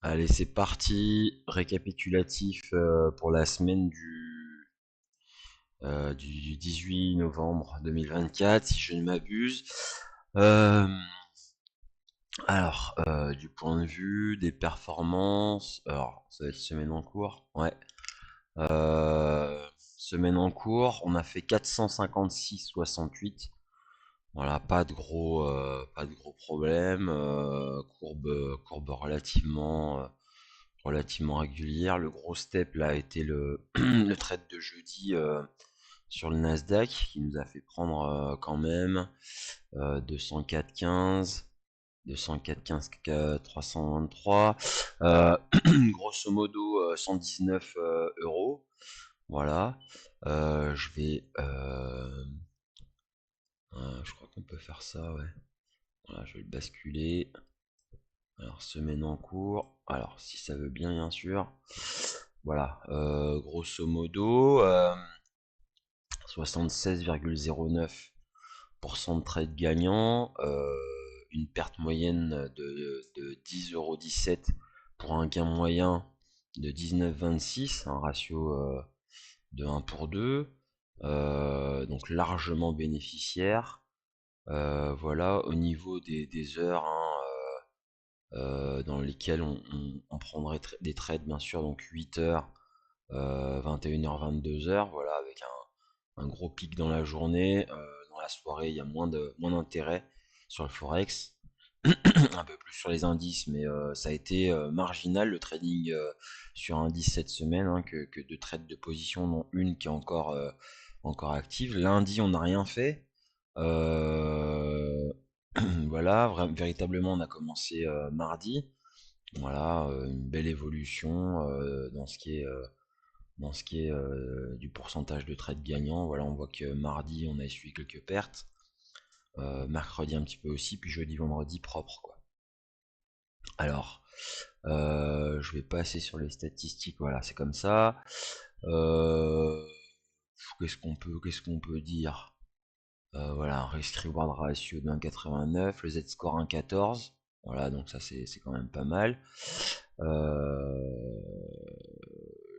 Allez, c'est parti. Récapitulatif pour la semaine du 18 novembre 2024, si je ne m'abuse. Euh, du point de vue des performances, alors ça va être semaine en cours. Ouais. Semaine en cours, on a fait 456,68. Voilà, pas de gros problèmes. Courbe relativement régulière. Le gros step là a été le trade de jeudi sur le Nasdaq qui nous a fait prendre quand même 204,15, 204,15, 323, grosso modo 119 euros. Voilà. Je crois qu'on peut faire ça, ouais. Voilà, je vais le basculer. Alors, semaine en cours. Alors, si ça veut bien, bien sûr. Voilà, grosso modo, 76,09% de trade gagnant, une perte moyenne de 10,17 € pour un gain moyen de 19,26, un ratio de 1 pour 2, donc largement bénéficiaire. Voilà, au niveau des heures, hein, dans lesquelles on prendrait des trades, bien sûr, donc 8 heures, 21 h, 22 heures, voilà, avec un gros pic dans la journée. Dans la soirée, il y a moins d'intérêt sur le Forex, un peu plus sur les indices, mais ça a été marginal le trading sur indice cette semaine, hein, que de trades de position, dont une qui est encore active. Lundi, on n'a rien fait. Euh, voilà, véritablement, on a commencé mardi. Voilà, une belle évolution dans ce qui est du pourcentage de trades gagnants. Voilà, on voit que mardi, on a essuyé quelques pertes. Mercredi un petit peu aussi, puis jeudi, vendredi propre, quoi. Alors, je vais passer sur les statistiques. Voilà, c'est comme ça. Euh, qu'est-ce qu'on peut dire? Voilà, un risk reward ratio de 1,89, le Z-score 1,14. Voilà, donc ça c'est quand même pas mal. Euh,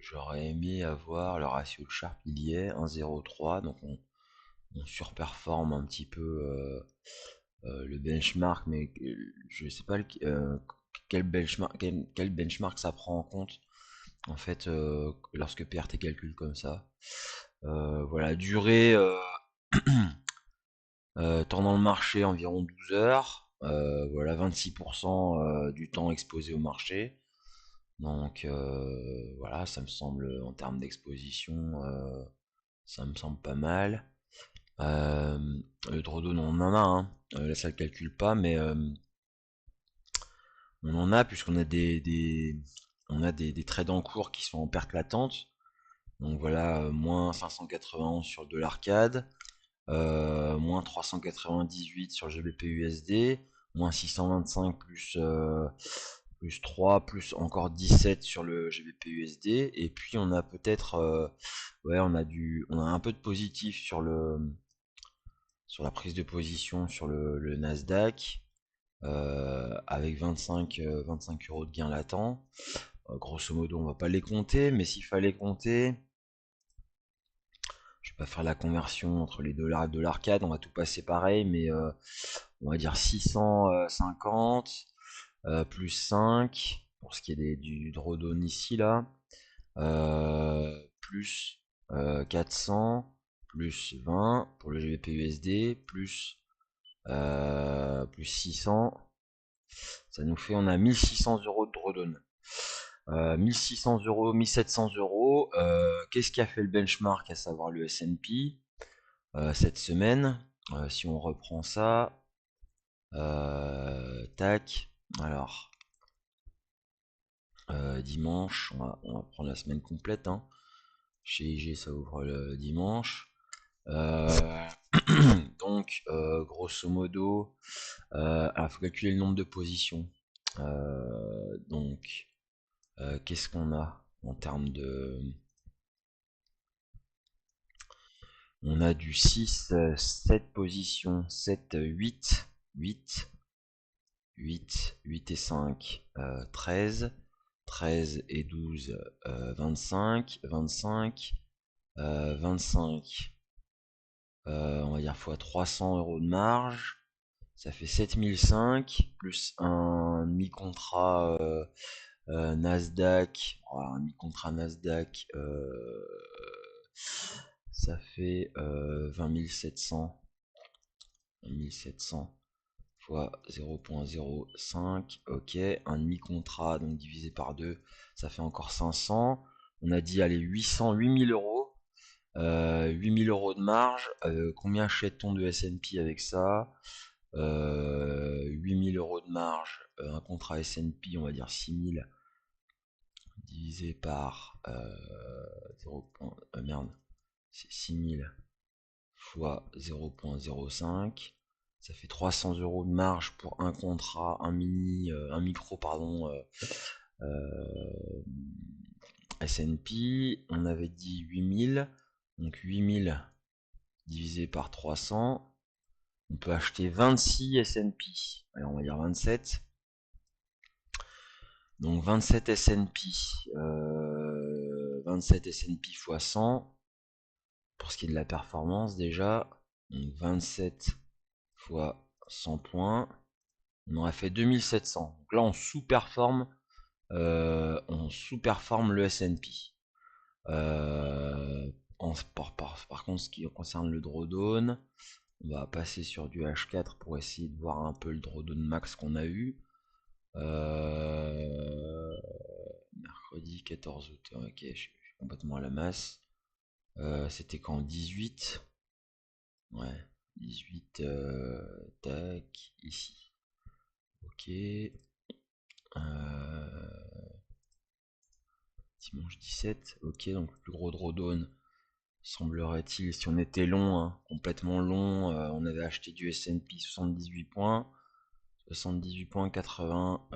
J'aurais aimé avoir le ratio de Sharp, il y est 1,03, donc on surperforme un petit peu le benchmark, mais je sais pas quel benchmark ça prend en compte en fait lorsque PRT calcule comme ça. Voilà, durée temps dans le marché environ 12 heures. Voilà, 26% du temps exposé au marché. Donc voilà, ça me semble, en termes d'exposition, ça me semble pas mal. Euh, le drawdown, on en a, hein. Là, ça le calcule pas, mais on en a puisqu'on a des trades en cours qui sont en perte latente. Donc voilà, moins 591 sur le dollar CAD, moins 398 sur le GBP USD, moins 625 plus 3, plus encore 17 sur le GBP USD, et puis on a peut-être, ouais, on a un peu de positif sur la prise de position sur le Nasdaq, avec 25 euros de gain latent. Grosso modo, on va pas les compter, mais s'il fallait compter, je vais pas faire la conversion entre les dollars et le dollar CAD, on va tout passer pareil, mais on va dire 650 plus 5 pour ce qui est du drawdown ici là, plus 400 plus 20 pour le GBP USD plus 600, ça nous fait, on a 1600 euros de drawdown. 1600 euros, 1700 euros. Qu'est-ce qui a fait le benchmark, à savoir le S&P cette semaine? Si on reprend ça, tac. Alors, dimanche, on va prendre la semaine complète, hein. Chez IG, ça ouvre le dimanche. Euh, donc, grosso modo, il faut calculer le nombre de positions. Donc, qu'est-ce qu'on a en termes de... On a du 6, 7 positions, 7, 8, 8 et 5, 13. 13 et 12, 25, 25, 25, on va dire fois 300 € de marge, ça fait 7005, plus un mi-contrat Nasdaq, voilà, un mi-contrat Nasdaq, ça fait 20 700, 20 700 fois 0.05, ok, un demi-contrat, donc divisé par 2, ça fait encore 500, on a dit, allez, 800, 8000 euros, 8000 € de marge, combien achète-t-on de S&P avec ça? 8000 € de marge, un contrat S&P, on va dire 6000, divisé par 0. Merde, c'est 6000 fois 0.05, ça fait 300 € de marge pour un contrat, un micro, pardon, S&P. On avait dit 8000, donc 8000 divisé par 300, on peut acheter 26 S&P. Alors on va dire 27. Donc 27 S&P, 27 S&P fois 100, pour ce qui est de la performance déjà. Donc 27 fois 100 points, on aurait fait 2700. Donc là on sous-performe le S&P. Par contre, ce qui concerne le drawdown, on va passer sur du H4 pour essayer de voir un peu le drawdown max qu'on a eu. Mercredi 14 août, ok, je suis complètement à la masse. C'était quand 18. Ouais, 18, tac, ici. Ok. Dimanche 17, ok, donc le plus gros drawdown, semblerait-il, si on était long, hein, complètement long, on avait acheté du S&P 78 points, 78 points 80,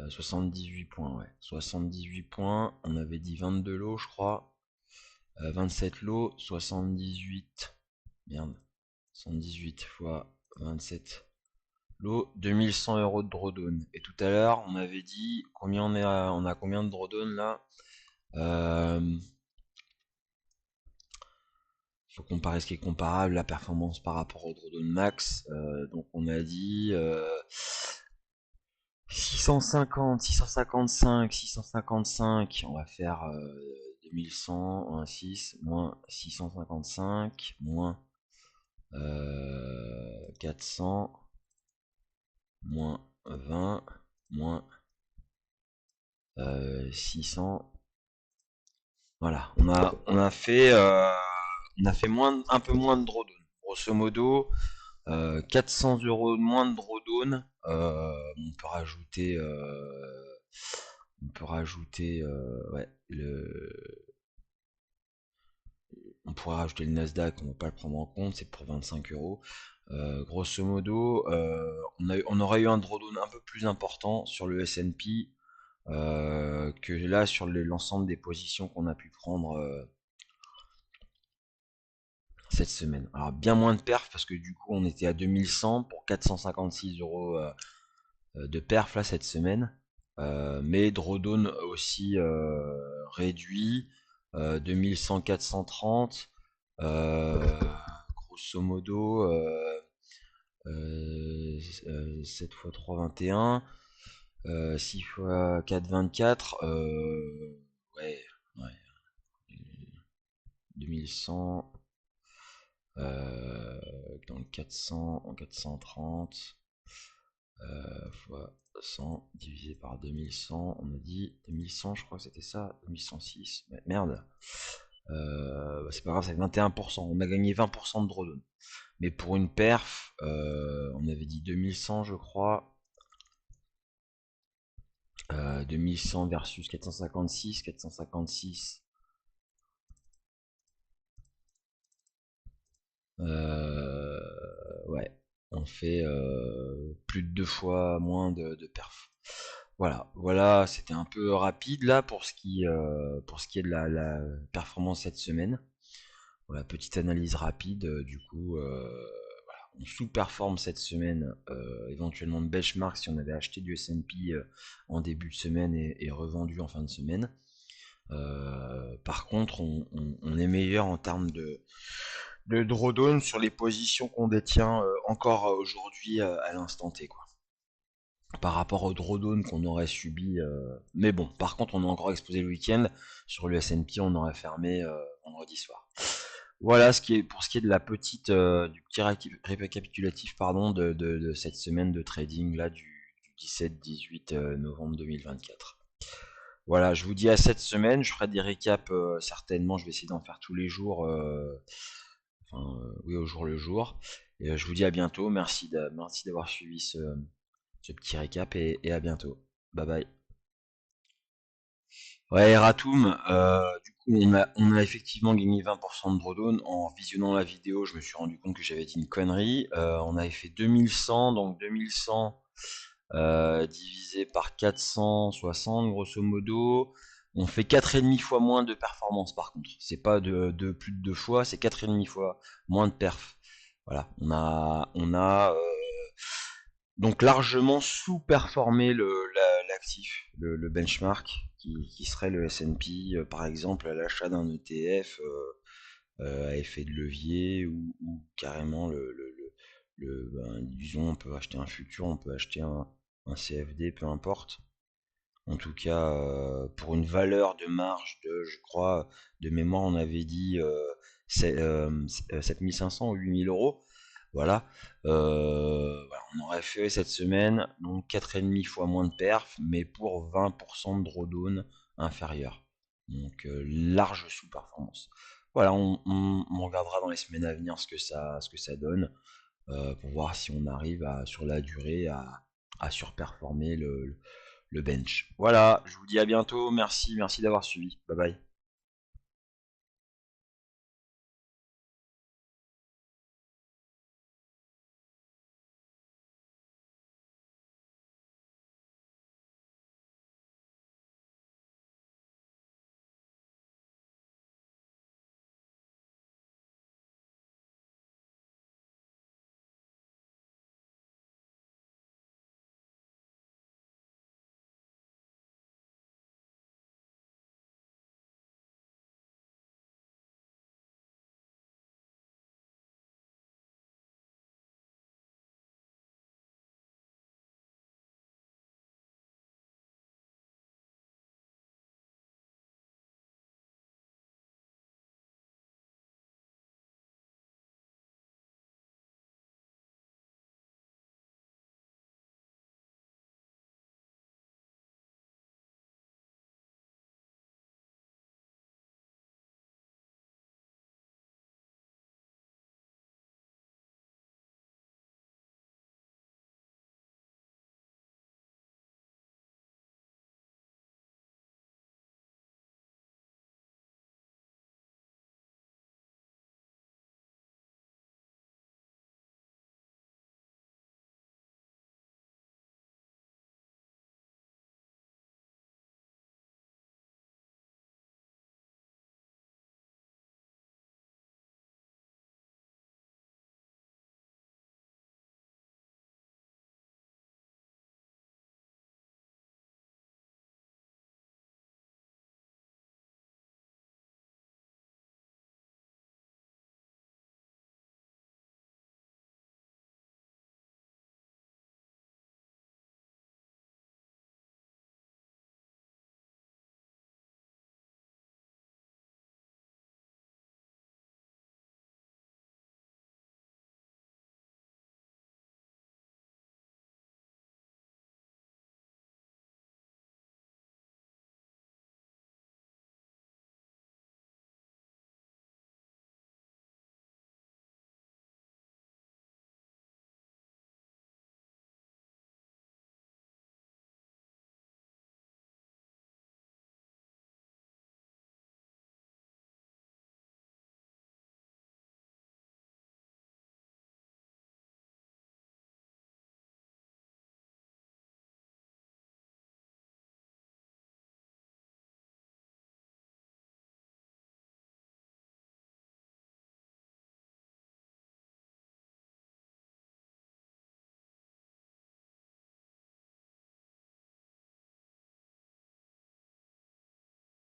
78 points, ouais, 78 points, on avait dit 22 lots, je crois, 27 lots, 78, merde, 78 fois 27 lots, 2100 € de drawdown. Et tout à l'heure, on avait dit, combien on a combien de drawdown là? Faut comparer ce qui est comparable, la performance par rapport au drawdown max. Donc on a dit 650, 655, 655, on va faire 2100, 6, moins 655, moins 400, moins 20, moins 600. Voilà, on a fait un peu moins de drawdown. Grosso modo, 400 € de moins de drawdown. Ouais, on pourrait rajouter le Nasdaq, on ne va pas le prendre en compte, c'est pour 25 €. Grosso modo, on aurait eu un drawdown un peu plus important sur le S&P que là sur l'ensemble des positions qu'on a pu prendre cette semaine. Alors bien moins de perf parce que du coup on était à 2100 pour 456 € de perf là cette semaine. Mais drawdown aussi réduit, 2100 430, grosso modo 7 x 3 21, 6 x 4 24, ouais, ouais, 2100 dans le 400 en 430 fois 100 divisé par 2100, on a dit 2100, je crois que c'était ça, 2106, merde, c'est pas grave, c'est 21%, on a gagné 20% de drawdown, mais pour une perf, on avait dit 2100 je crois, 2100 versus 456, 456, ouais, on fait plus de 2 fois moins de perf. Voilà, c'était un peu rapide là pour ce qui est de la performance cette semaine. Voilà, petite analyse rapide, du coup, voilà. on sous-performe cette semaine, éventuellement de benchmark si on avait acheté du S&P en début de semaine et revendu en fin de semaine. Par contre, on est meilleur en termes de drawdown sur les positions qu'on détient encore aujourd'hui à l'instant T, quoi. Par rapport au drawdown qu'on aurait subi. Mais bon, par contre, on est encore exposé le week-end. Sur le S&P, on aurait fermé vendredi soir. Voilà pour ce qui est de la petite du petit récapitulatif pardon de cette semaine de trading là du 17-18 novembre 2024. Voilà, je vous dis à cette semaine, je ferai des récaps certainement, je vais essayer d'en faire tous les jours, enfin oui au jour le jour. Et je vous dis à bientôt, merci d'avoir suivi ce petit récap et à bientôt. Bye bye. Ouais, Ratum, du coup, on a effectivement gagné 20% de drawdown. En visionnant la vidéo, je me suis rendu compte que j'avais dit une connerie. On avait fait 2100, donc 2100 divisé par 460, grosso modo. On fait 4,5 fois moins de performance, par contre. C'est pas de plus de 2 fois, c'est 4,5 fois moins de perf. Voilà, donc largement sous-performé l'actif, le benchmark, qui serait le S&P, par exemple, à l'achat d'un ETF à effet de levier ou carrément disons, on peut acheter un futur, on peut acheter un CFD, peu importe. En tout cas, pour une valeur de marge de, je crois, de mémoire, on avait dit 7500 ou 8000 euros. Voilà. Voilà. On aurait fait cette semaine donc 4,5 fois moins de perf, mais pour 20% de drawdown inférieur. Donc large sous-performance. Voilà, on regardera dans les semaines à venir ce que ça donne pour voir si on arrive sur la durée à surperformer le bench. Voilà, je vous dis à bientôt. Merci d'avoir suivi. Bye bye.